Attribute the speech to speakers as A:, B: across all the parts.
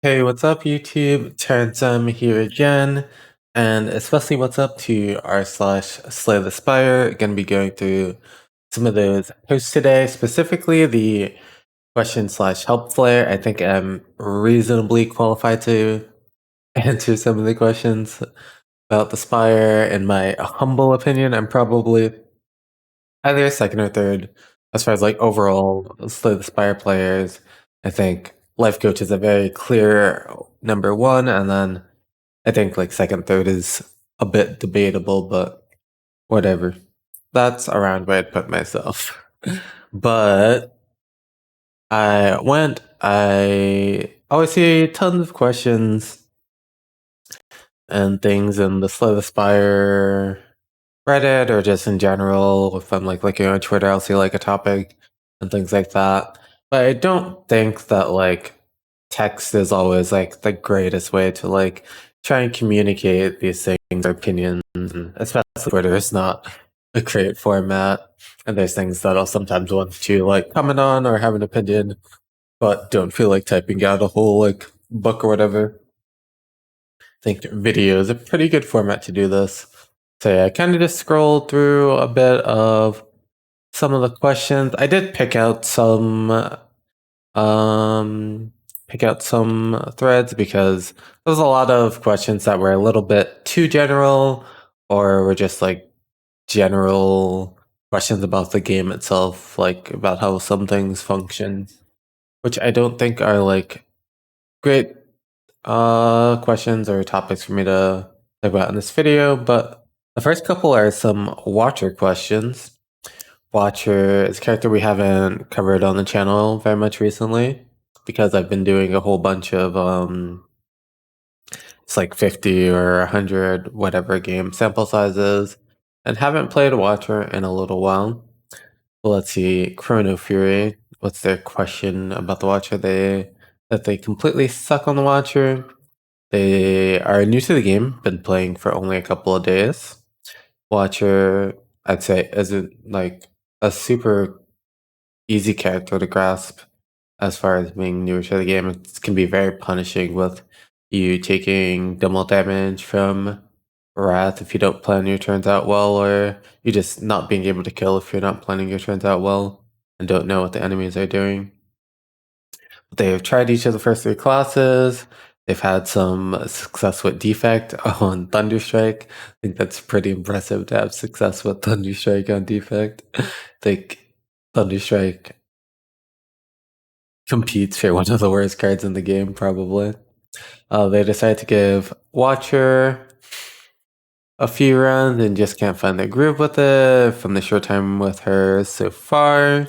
A: Hey, what's up, YouTube? TerrencemYT here again, and especially what's up to r/slaythespire. Gonna be going through some of those posts today, specifically the question/help flare. I think I'm reasonably qualified to answer some of the questions about the Spire. In my humble opinion, I'm probably either second or third as far as like overall Slay the Spire players. I think Life Coach is a very clear number one, and then I think like second, third is a bit debatable, but whatever. That's around where I'd put myself. But I always see tons of questions and things in the Slay the Spire Reddit or just in general. If I'm like looking on Twitter, I'll see like a topic and things like that. But I don't think that like text is always like the greatest way to like try and communicate these things or opinions, and especially Twitter is not a great format. And there's things that I'll sometimes want to like comment on or have an opinion, but don't feel like typing out a whole like book or whatever. I think video is a pretty good format to do this. So yeah, I kind of just scrolled through a bit of some of the questions. I did pick out some threads because there was a lot of questions that were a little bit too general or were just like general questions about the game itself, like about how some things function, which I don't think are like great questions or topics for me to talk about in this video. But the first couple are some Watcher questions. Watcher is a character we haven't covered on the channel very much recently because I've been doing a whole bunch of it's like 50 or 100 whatever game sample sizes and haven't played Watcher in a little while. Well, let's see, Chrono Fury, what's their question about the Watcher? That they completely suck on the Watcher. They are new to the game, been playing for only a couple of days. Watcher, I'd say, isn't like a super easy character to grasp as far as being newer to the game. It can be very punishing with you taking double damage from Wrath if you don't plan your turns out well, or you just not being able to kill if you're not planning your turns out well and don't know what the enemies are doing. They've tried each of the first three classes. They've had some success with Defect on Thunderstrike. I think that's pretty impressive to have success with Thunderstrike on Defect. I think Thunderstrike competes for one of the worst cards in the game, probably. They decided to give Watcher a few runs and just can't find their groove with it from the short time with her so far.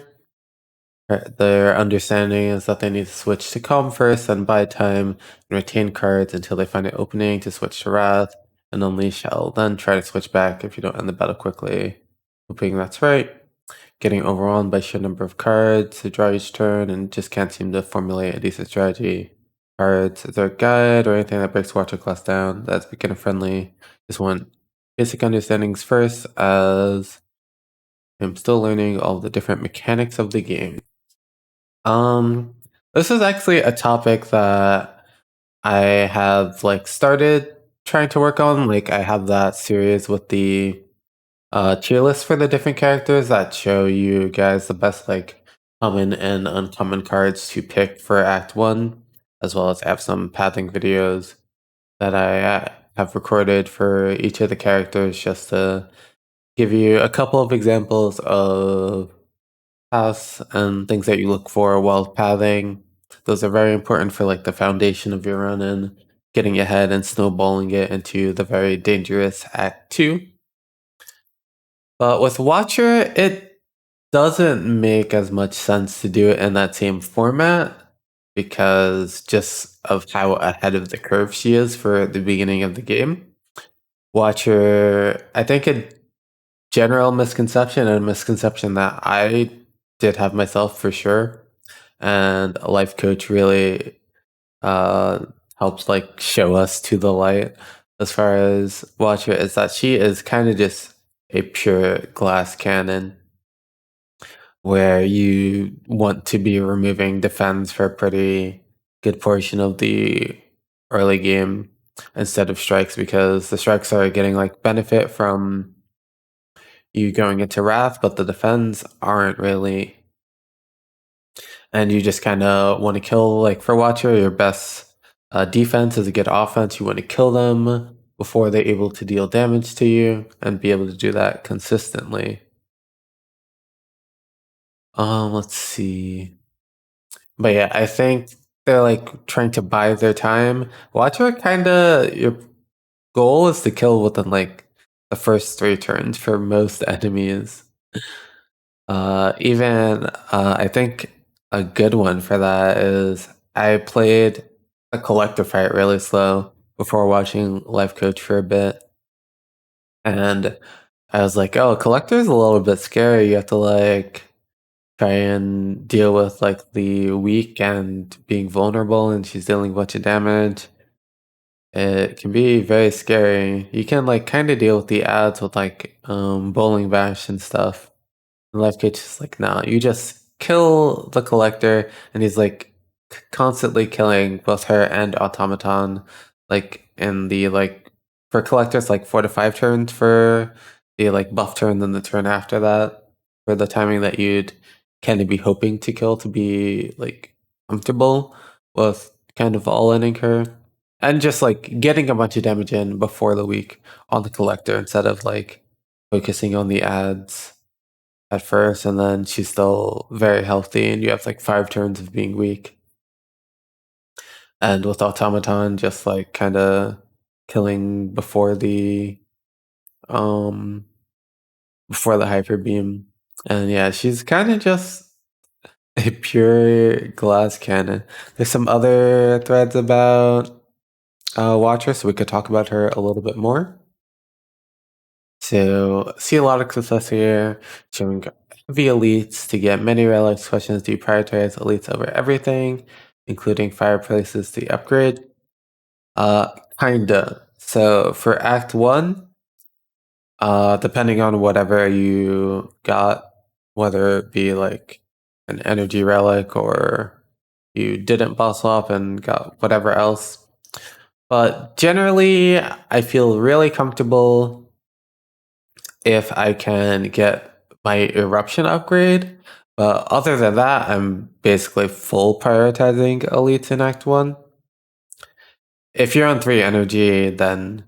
A: Their understanding is that they need to switch to Calm first, then buy time and retain cards until they find an opening to switch to Wrath and Unleash Hell. Then try to switch back if you don't end the battle quickly. Hoping that's right. Getting overwhelmed by sheer number of cards to draw each turn and just can't seem to formulate a decent strategy. Cards, is there a guide or anything that breaks Watcher class down that's beginner friendly? Just want basic understandings first, as I'm still learning all the different mechanics of the game. This is actually a topic that I have like started trying to work on. Like I have that series with the tier list for the different characters that show you guys the best like common and uncommon cards to pick for Act 1, as well as I have some pathing videos that I have recorded for each of the characters just to give you a couple of examples of paths and things that you look for while pathing. Those are very important for like the foundation of your run and getting ahead and snowballing it into the very dangerous Act 2. But with Watcher, it doesn't make as much sense to do it in that same format because just of how ahead of the curve she is for the beginning of the game. Watcher, I think a general misconception and a misconception that I did have myself for sure, and a life coach really helps like show us to the light as far as Watcher, is that she is kind of just a pure glass cannon where you want to be removing defense for pretty good portion of the early game instead of strikes because the strikes are getting like benefit from you going into wrath, but the defense aren't really. And you just kind of want to kill, like for Watcher, your best defense is a good offense. You want to kill them before they're able to deal damage to you and be able to do that consistently. Let's see. But yeah, I think they're like trying to buy their time. Watcher kind of your goal is to kill within like the first 3 turns for most enemies. Even I think a good one for that is I played a collector fight really slow before watching Life Coach for a bit, and I was like, "Oh, collector's a little bit scary. You have to like try and deal with like the weak and being vulnerable, and she's dealing a bunch of damage. It can be very scary. You can like kind of deal with the ads with like bowling bash and stuff." And Life Cage is like, nah, you just kill the collector, and he's like constantly killing both her and automaton, like in the like for collectors like 4 to 5 turns for the like buff turn, then the turn after that for the timing that you'd kind of be hoping to kill to be like comfortable with kind of all inning her. And just like getting a bunch of damage in before the week on the collector instead of like focusing on the ads at first, and then she's still very healthy, and you have like 5 turns of being weak. And with automaton, just like kind of killing um before the hyper beam, and yeah, she's kind of just a pure glass cannon. There's some other threads about Watcher, so we could talk about her a little bit more. So, see a lot of success here, showing heavy elites to get many relics. Questions: do you prioritize elites over everything, including fireplaces to upgrade? Kinda. So for Act 1, depending on whatever you got, whether it be like an energy relic or you didn't boss up and got whatever else. But generally, I feel really comfortable if I can get my eruption upgrade. But other than that, I'm basically full prioritizing elites in Act 1. If you're on 3 energy, then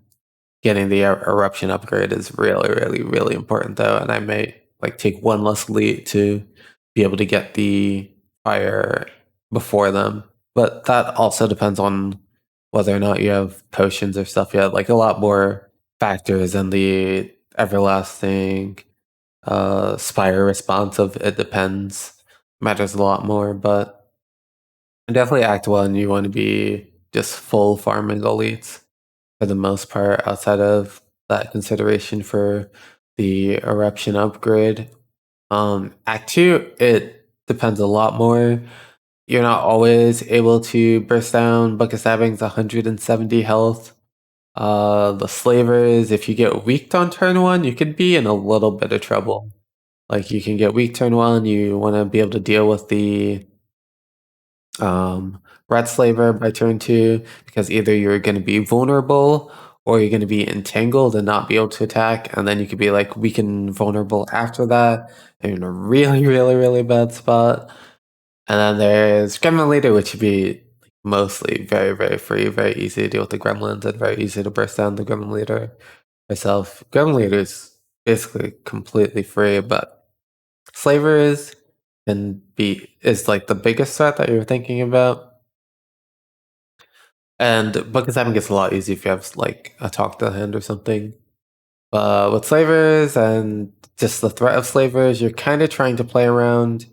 A: getting the eruption upgrade is really, really, really important though. And I may like take 1 less elite to be able to get the fire before them. But that also depends on whether or not you have potions or stuff yet. Like a lot more factors in the everlasting spire response of it depends matters a lot more, but definitely Act 1 you want to be just full farming elites for the most part outside of that consideration for the eruption upgrade. Act 2 it depends a lot more. You're not always able to burst down Bucket Stabbing's 170 health. The slavers, if you get weaked on turn 1, you could be in a little bit of trouble. Like you can get weak turn 1, you want to be able to deal with the red slaver by turn 2 because either you're going to be vulnerable or you're going to be entangled and not be able to attack, and then you could be like weak and vulnerable after that, and you're in a really, really, really bad spot. And then there's Gremlin Leader, which would be mostly very, very free, very easy to deal with the gremlins, and very easy to burst down the Gremlin Leader herself. Gremlin Leader is basically completely free, but Slavers is like the biggest threat that you're thinking about. And Bucket Stabbing gets a lot easier if you have like a talk to the hand or something. But with Slavers and just the threat of Slavers, you're kind of trying to play around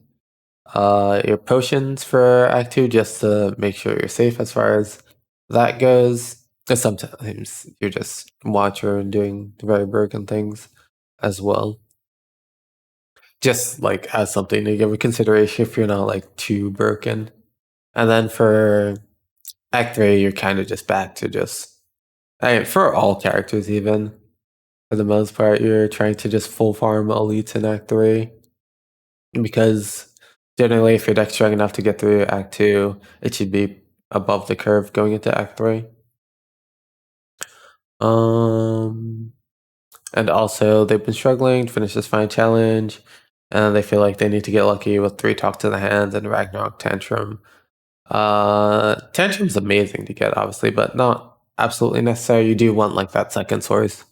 A: your potions for Act 2 just to make sure you're safe as far as that goes. And sometimes you're just Watcher and doing very broken things as well. Just like as something to give a consideration if you're not like too broken. And then for Act 3, you're kind of just back to just, I mean, for all characters even, for the most part, you're trying to just full farm elites in Act 3. Because generally, if your deck's strong enough to get through Act 2, it should be above the curve going into Act 3. And also, they've been struggling to finish this final challenge, and they feel like they need to get lucky with 3 Talk to the Hands and Ragnarok Tantrum. Tantrum's amazing to get, obviously, but not absolutely necessary. You do want like that second source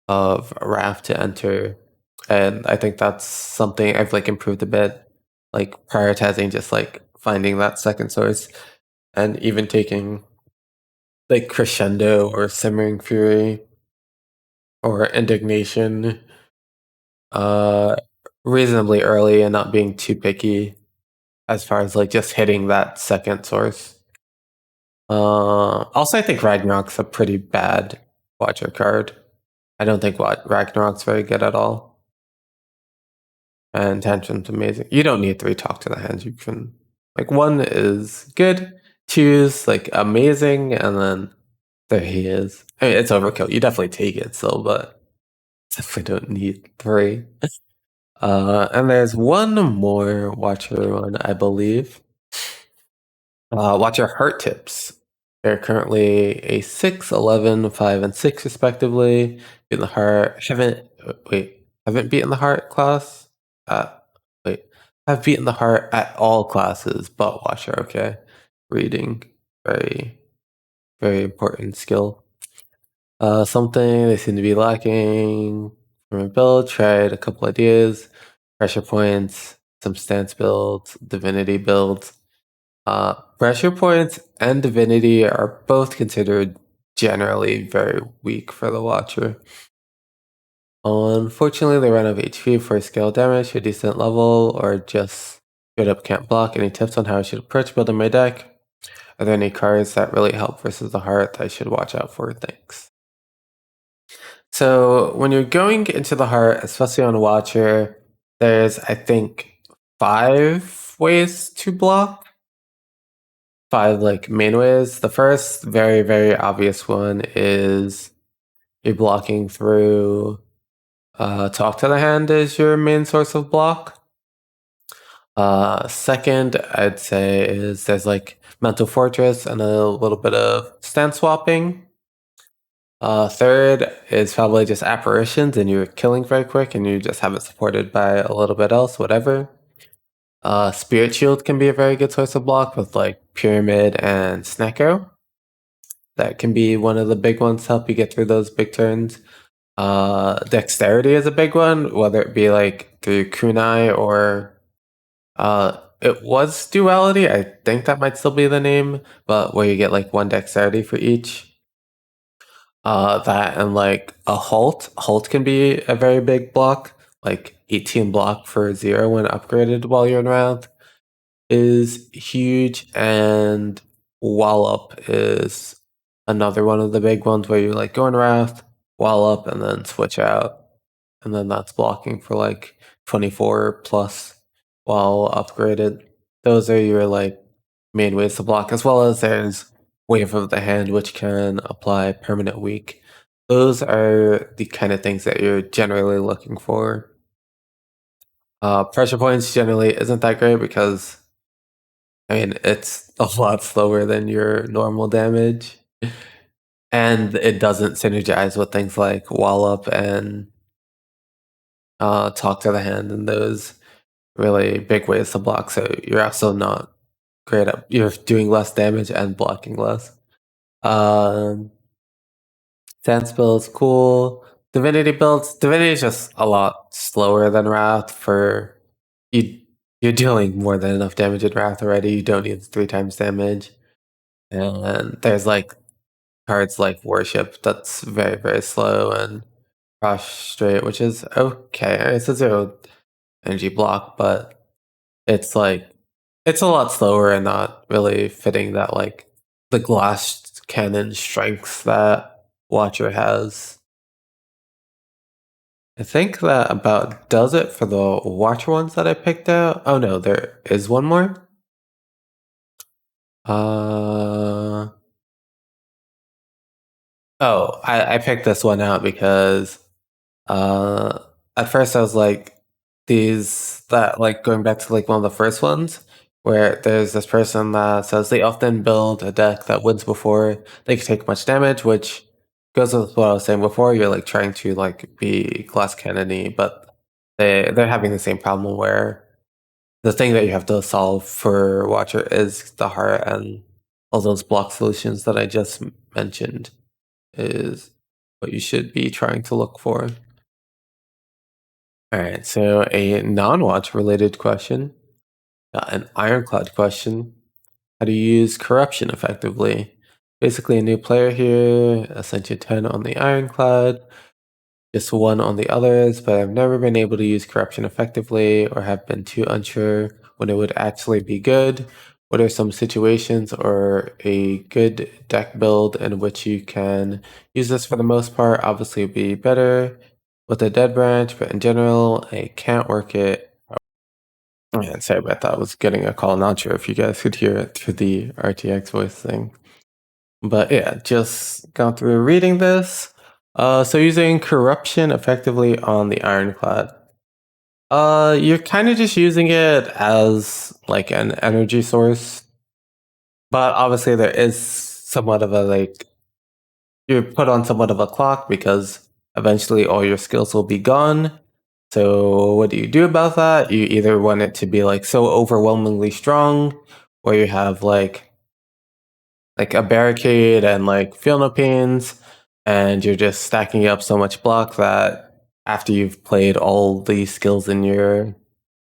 A: of Wrath to enter, and I think that's something I've like improved a bit, like prioritizing just like finding that second source, and even taking like Crescendo or Simmering Fury or Indignation uh reasonably early and not being too picky as far as like just hitting that second source. Also, I think Ragnarok's a pretty bad Watcher card. I don't think Ragnarok's very good at all. And Tantrum's amazing. You don't need 3 Talk to the Hands. You can like 1 is good, 2 is like amazing, and then there he is. I mean, it's overkill. You definitely take it still, but definitely don't need 3. And there's one more Watcher one, I believe. Watcher Heart Tips. They're currently a 6, 11, 5, and 6 respectively. In the heart, haven't beaten the heart class. Wait, I've beaten the heart at all classes but Watcher. Okay, reading, very, very important skill. Something they seem to be lacking from a build. Tried a couple ideas, pressure points, some stance builds, divinity builds. Pressure points and divinity are both considered generally very weak for the Watcher. Unfortunately, they run out of HP for scale damage to a decent level, or just straight up can't block. Any tips on how I should approach building my deck? Are there any cards that really help versus the heart that I should watch out for? Thanks. So when you're going into the heart, especially on Watcher, there's I think 5 ways to block. 5 like main ways. The first very, very obvious one is you're blocking through Talk to the Hand is your main source of block. Second, I'd say is there's like Mental Fortress and a little bit of stance swapping. Third is probably just apparitions and you're killing very quick and you just have it supported by a little bit else, whatever. Spirit Shield can be a very good source of block with like Pyramid and Snecko. That can be one of the big ones to help you get through those big turns. Dexterity is a big one, whether it be like through Kunai or it was Duality. I think that might still be the name, but where you get like 1 dexterity for each. That and like a halt. Halt can be a very big block, like 18 block for 0 when upgraded while you're in round is huge, and Wallop is another one of the big ones where you like go in Wrath, Wallop, and then switch out. And then that's blocking for like 24 plus while upgraded. Those are your like main ways to block, as well as there's Wave of the Hand, which can apply permanent weak. Those are the kind of things that you're generally looking for. Pressure points generally isn't that great because I mean, it's a lot slower than your normal damage. And it doesn't synergize with things like Wallop and Talk to the Hand and those really big ways to block. So you're also not great at, you're doing less damage and blocking less. Stance builds, cool. Divinity builds. Divinity is just a lot slower than Wrath for you. You're dealing more than enough damage in Wrath already. You don't need 3 times damage. And there's like cards like Worship that's very, very slow, and Prostrate, which is okay. It's a 0 energy block, but it's like it's a lot slower and not really fitting that like the glass cannon strength that Watcher has. I think that about does it for the Watcher ones that I picked out. Oh no, there is one more. Oh, I picked this one out because at first I was like, these that like going back to like one of the first ones where there's this person that says they often build a deck that wins before they can take much damage, which goes with what I was saying before. You're like trying to like be glass cannony, but they're having the same problem where the thing that you have to solve for Watcher is the heart, and all those block solutions that I just mentioned is what you should be trying to look for. All right, so a non-watch related question, an ironclad question. How to use corruption effectively. Basically a new player here, Ascension 10 on the ironclad, just 1 on the others, but I've never been able to use corruption effectively or have been too unsure when it would actually be good. What are some situations or a good deck build in which you can use this? For the most part, obviously it would be better with a dead branch, but in general, I can't work it. Oh, man, sorry about that. I was getting a call. Not sure if you guys could hear it through the RTX voice thing. But yeah, just gone through reading this. So using corruption effectively on the ironclad. You're kind of just using it as like an energy source, but obviously there is somewhat of a like you're put on somewhat of a clock because eventually all your skills will be gone. So what do you do about that? You either want it to be like so overwhelmingly strong, or you have like a barricade and like feel no pains, and you're just stacking up so much block that after you've played all the skills in your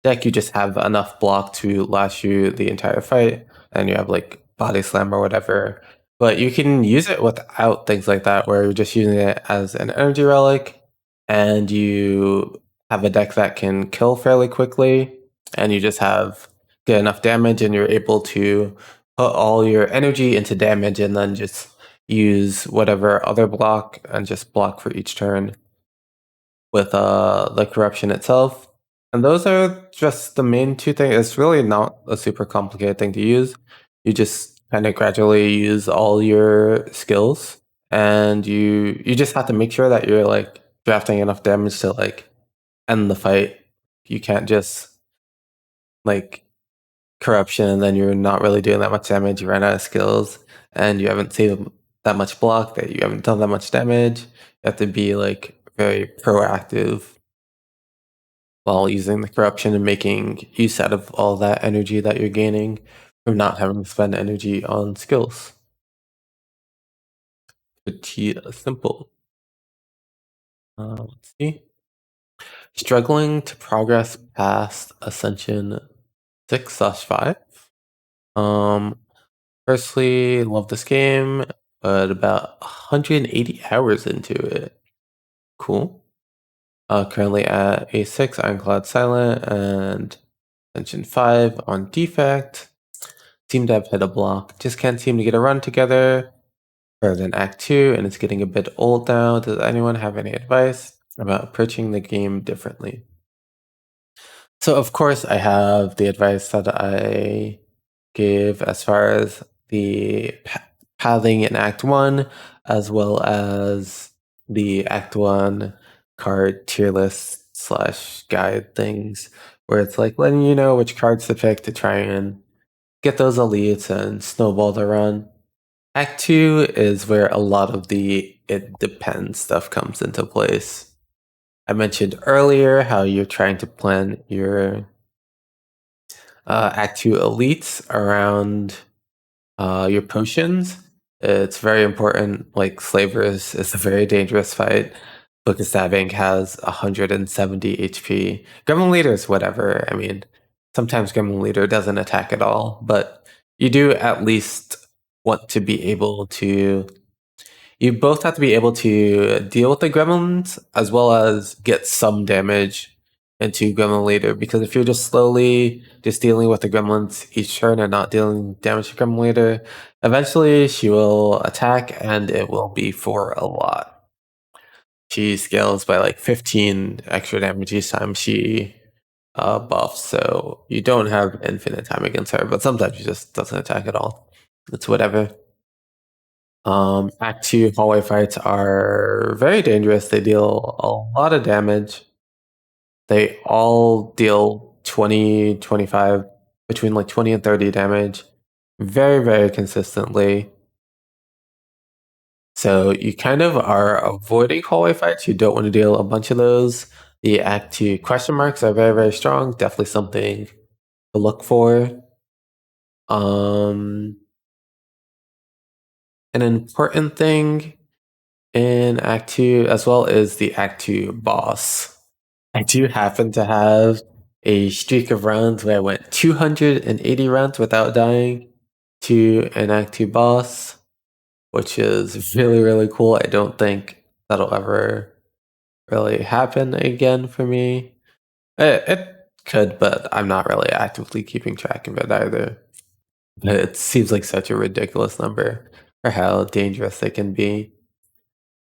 A: deck, you just have enough block to last you the entire fight, and you have like body slam or whatever. But you can use it without things like that, where you're just using it as an energy relic, and you have a deck that can kill fairly quickly, and you just have get enough damage, and you're able to put all your energy into damage, and then just use whatever other block and just block for each turn with the corruption itself. And those are just the main 2 things. It's really not a super complicated thing to use. You just kind of gradually use all your skills, and you just have to make sure that you're like drafting enough damage to like end the fight. You can't just like corruption and then you're not really doing that much damage. You ran out of skills and you haven't saved that much block, that you haven't done that much damage. You have to be like very proactive while using the corruption and making use out of all that energy that you're gaining from not having to spend energy on skills. Pretty simple. Let's see. Struggling to progress past Ascension 6/5. Um, Firstly, love this game, but about 180 hours into it. Cool. Currently at A6, Ironclad Silent, and Ascension 5 on defect. Seem to have hit a block. Just can't seem to get a run together. Further than Act 2, and it's getting a bit old now. Does anyone have any advice about approaching the game differently? So, of course, I have the advice that I give as far as the pathing in Act 1, as well as the Act 1 card tier list slash guide things, where it's like letting you know which cards to pick to try and get those elites and snowball the run. Act 2 is where a lot of the it depends stuff comes into place. I mentioned earlier how you're trying to plan your Act 2 elites around your potions. It's very important. Like Slaver is a very dangerous fight. Book of Stabbing has 170 HP. Gremlin Leader is whatever. I mean, sometimes Gremlin Leader doesn't attack at all, but you do at least want to be able to you both have to be able to deal with the gremlins as well as get some damage into Gremlin Leader, because if you're just slowly just dealing with the gremlins each turn and not dealing damage to Gremlin Leader, eventually she will attack and it will be for a lot. She scales by like 15 extra damage each time she buffs, so you don't have infinite time against her, but sometimes she just doesn't attack at all. It's whatever. Act 2 hallway fights are very dangerous. They deal a lot of damage. They all deal 20, 25, between like 20 and 30 damage very, very consistently. So you kind of are avoiding hallway fights. You don't want to deal a bunch of those. The Act 2 question marks are very, very strong. Definitely something to look for. An important thing in Act 2 as well is the Act 2 boss. I do happen to have a streak of rounds where I went 280 rounds without dying to an Act 2 boss, which is really, really cool. I don't think that'll ever really happen again for me. It could, but I'm not really actively keeping track of it either. But it seems like such a ridiculous number for how dangerous they can be.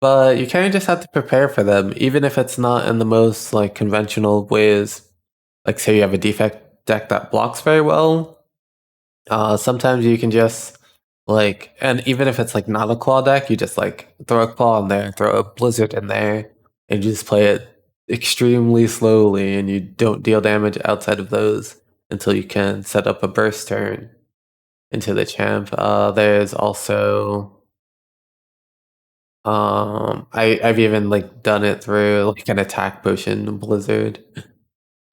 A: But you kind of just have to prepare for them, even if it's not in the most like conventional ways. Like say you have a defect deck that blocks very well. Sometimes you can just like, and even if it's like not a claw deck, you just like throw a claw in there, throw a blizzard in there, and you just play it extremely slowly, and you don't deal damage outside of those until you can set up a burst turn into the champ. There's also I've even like done it through like an attack potion blizzard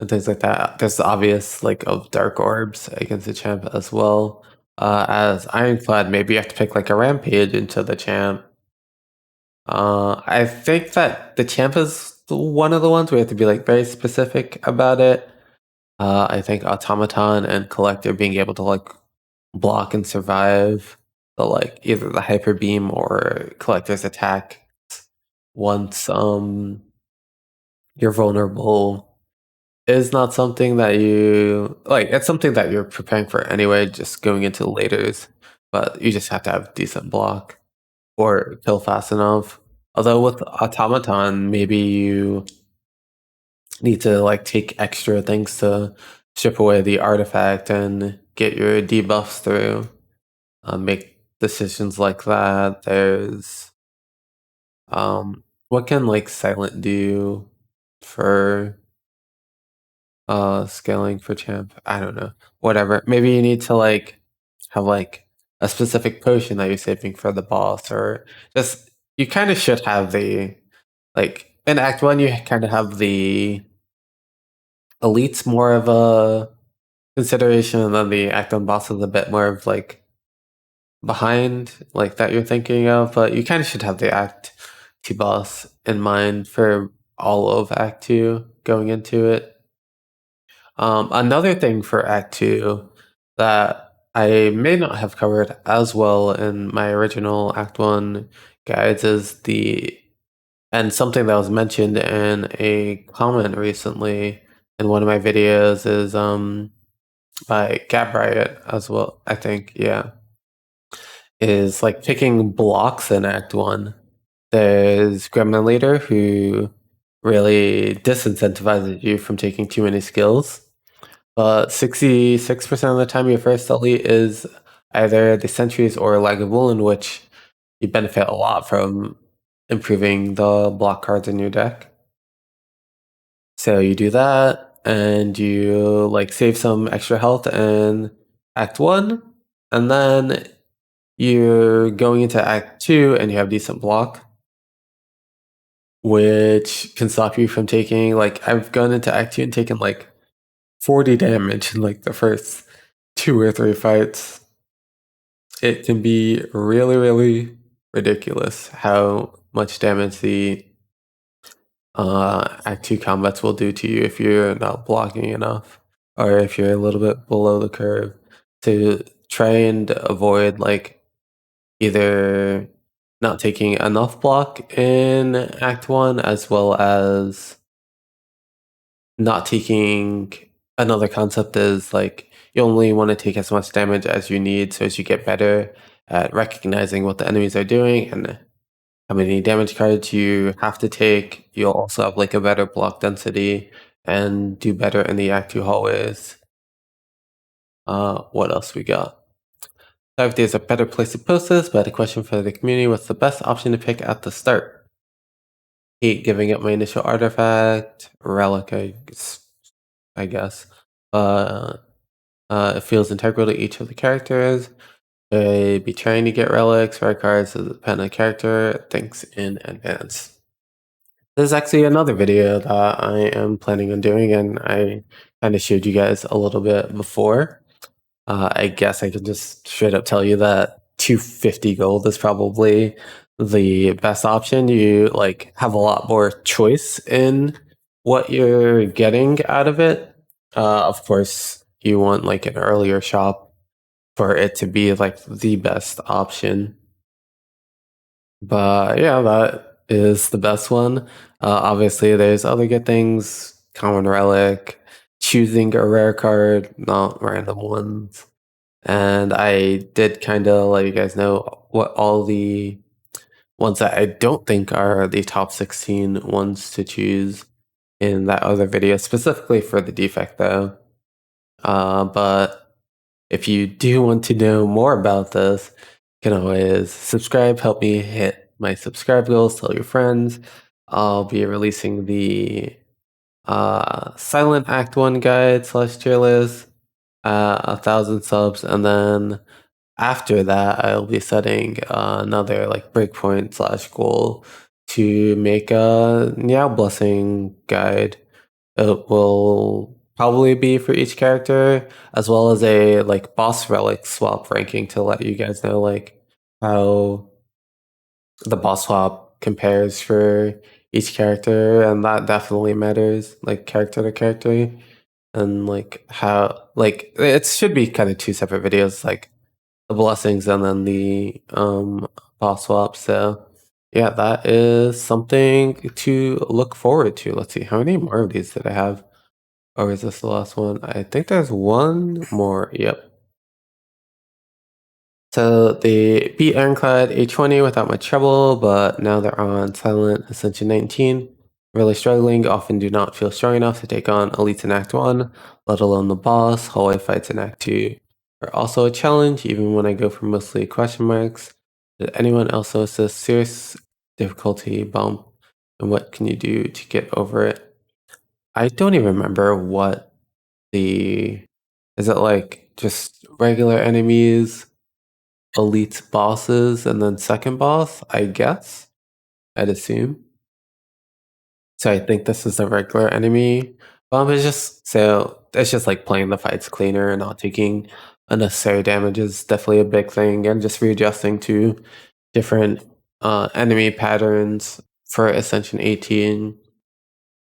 A: and things like that. There's the obvious like of dark orbs against the champ as well. As Ironclad, maybe you have to pick like a rampage into the champ. I think that the champ is one of the ones we have to be like very specific about it. I think Automaton and Collector being able to like block and survive the like either the hyper beam or Collector's attack once you're vulnerable is not something that you like. It's something that you're preparing for anyway, just going into laters, but you just have to have decent block or kill fast enough. Although with Automaton, maybe you need to like take extra things to strip away the artifact and get your debuffs through. Make decisions like that. There's what can like Silent do for scaling for champ? I don't know. Whatever. Maybe you need to like have like a specific potion that you're saving for the boss, or just you kind of should have the like in Act 1 you kind of have the elites more of a consideration, and then the Act 1 boss is a bit more of like behind like that you're thinking of, but you kind of should have the Act 2 boss in mind for all of Act 2 going into it. Another thing for Act 2 that I may not have covered as well in my original Act 1 guides is and something that was mentioned in a comment recently in one of my videos is by Gab Riot as well, I think, yeah, is like picking blocks in Act 1. There's Gremlin Leader who really disincentivizes you from taking too many skills. But 66% of the time, your first elite is either the Sentries or Lagavulin, which you benefit a lot from improving the block cards in your deck. So you do that, and you like save some extra health in Act 1, and then you're going into Act 2, and you have decent block, which can stop you from taking, like, I've gone into Act 2 and taken like 40 damage in like the first 2 or 3 fights. It can be really, really ridiculous how much damage the Act 2 combats will do to you if you're not blocking enough, or if you're a little bit below the curve. To try and avoid like either not taking enough block in Act 1 as well as not taking. Another concept is like you only want to take as much damage as you need, so as you get better at recognizing what the enemies are doing and how many damage cards you have to take, you'll also have like a better block density and do better in the Act 2 hallways. What else we got? 5 days a better place to post this, but a question for the community: what's the best option to pick at the start? Hate giving up my initial artifact, relic, I guess. It feels integral to each of the characters. Be trying to get relics, rare cards to depend on character. Thanks in advance. There's actually another video that I am planning on doing, and I kind of showed you guys a little bit before. I guess I can just straight up tell you that 250 gold is probably the best option. You like have a lot more choice in what you're getting out of it. Of course, you want like an earlier shop for it to be like the best option. But yeah, that is the best one. Obviously, there's other good things, common relic, choosing a rare card, not random ones. And I did kind of let you guys know what all the ones that I don't think are the top 16 ones to choose in that other video, specifically for the defect though. But if you do want to know more about this, you can always subscribe, help me hit my subscribe goals, tell your friends. I'll be releasing the Silent Act 1 guide / tier list, 1,000 subs, and then after that, I'll be setting another like breakpoint / goal to make a Meow Blessing guide. It will probably be for each character, as well as a like boss relic swap ranking to let you guys know like how the boss swap compares for each character, and that definitely matters, like character to character, and like how like it should be kind of two separate videos, like the blessings and then the boss swap. So yeah, that is something to look forward to. Let's see, how many more of these did I have? Or is this the last one? I think there's one more. Yep. So they beat Ironclad 820 without much trouble, but now they're on Silent Ascension 19. Really struggling, often do not feel strong enough to take on elites in Act 1, let alone the boss. Hallway fights in Act 2 are also a challenge, even when I go for mostly question marks. Did anyone else notice a serious difficulty bump? And what can you do to get over it? I don't even remember what the... Is it like just regular enemies, elite bosses, and then second boss, I guess? I'd assume. So I think this is a regular enemy. It's just like playing the fights cleaner and not taking unnecessary damage is definitely a big thing, and just readjusting to different enemy patterns for Ascension 18.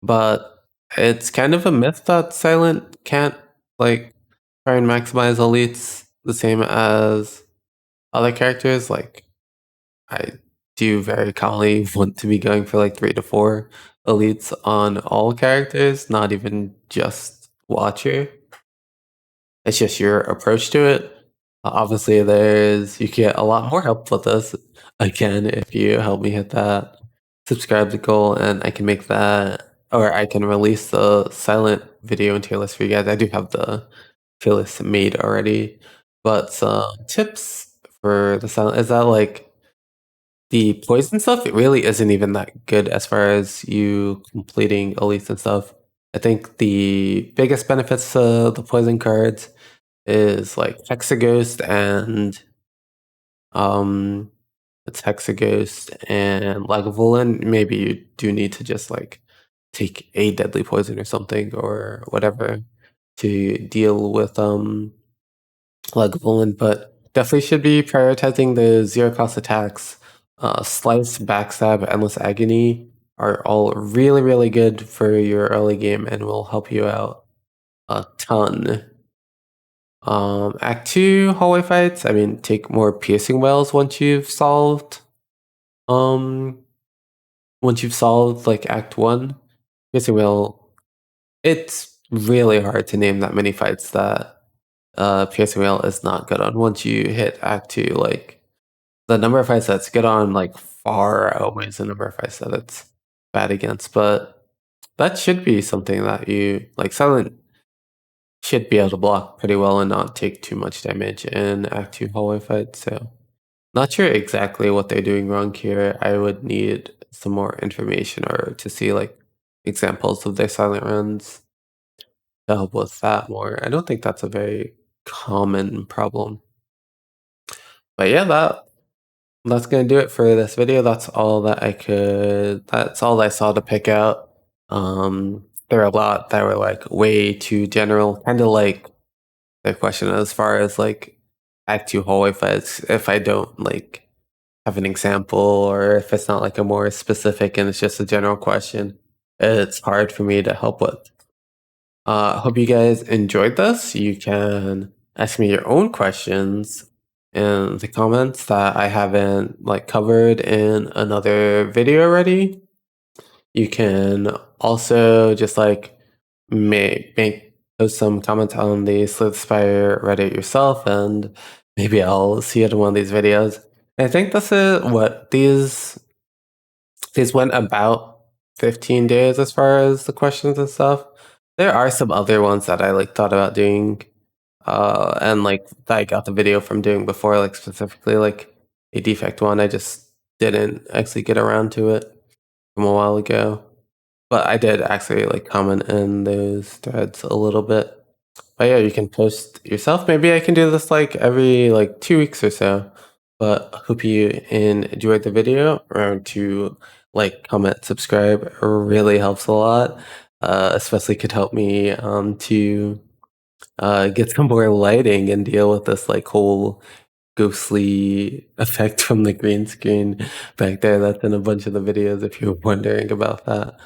A: But it's kind of a myth that Silent can't like try and maximize elites the same as other characters. Like I do very commonly want to be going for like 3 to 4 elites on all characters, not even just Watcher. It's just your approach to it. Obviously, you get a lot more help with this again if you help me hit that subscribe to goal, and I can make that, or I can release the silent video and tier list for you guys. I do have the tier list made already, but some tips for the silent is that like the poison stuff, it really isn't even that good as far as you completing elites and stuff. I think the biggest benefits to the poison cards is like Hexaghost and um it's Hexaghost and Lagavulin. Maybe you do need to just like take a deadly poison or something or whatever to deal with Lagavulin, but definitely should be prioritizing the zero cost attacks. Slice, Backstab, Endless Agony are all really, really good for your early game and will help you out a ton. Act 2 hallway fights, I mean, take more piercing wells um once you've solved like Act 1. Piercing well, it's really hard to name that many fights that piercing well is not good on. Once you hit Act 2, like the number of fights that's good on like far outweighs the number of fights that it's bad against. But that should be something that you like. Silent should be able to block pretty well and not take too much damage in Act 2 hallway fights. So not sure exactly what they're doing wrong here. I would need some more information or to see like examples of their silent runs to help with that more. I don't think that's a very common problem. But yeah, that's gonna do it for this video. That's all that that's all I saw to pick out. There are a lot that were like way too general, kind of like the question as far as like act too whole if I don't like have an example or if it's not like a more specific and it's just a general question, it's hard for me to help with. Hope you guys enjoyed this. You can ask me your own questions in the comments that I haven't like covered in another video already. You can also just like make post some comments on the slaythespire Reddit yourself, and maybe I'll see it in one of these videos. I think this is what these went about 15 days as far as the questions and stuff. There are some other ones that I like thought about doing, and like that I got the video from doing before, like specifically like a defect one. I just didn't actually get around to it from a while ago. But I did actually like comment in those threads a little bit. But yeah, you can post yourself. Maybe I can do this like every like 2 weeks or so. But hope you enjoyed the video. Remember to like, comment, subscribe. It really helps a lot. Especially could help me to get some more lighting and deal with this like whole ghostly effect from the green screen back there. That's in a bunch of the videos if you're wondering about that.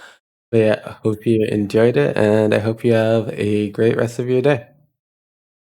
A: But yeah, I hope you enjoyed it, and I hope you have a great rest of your day.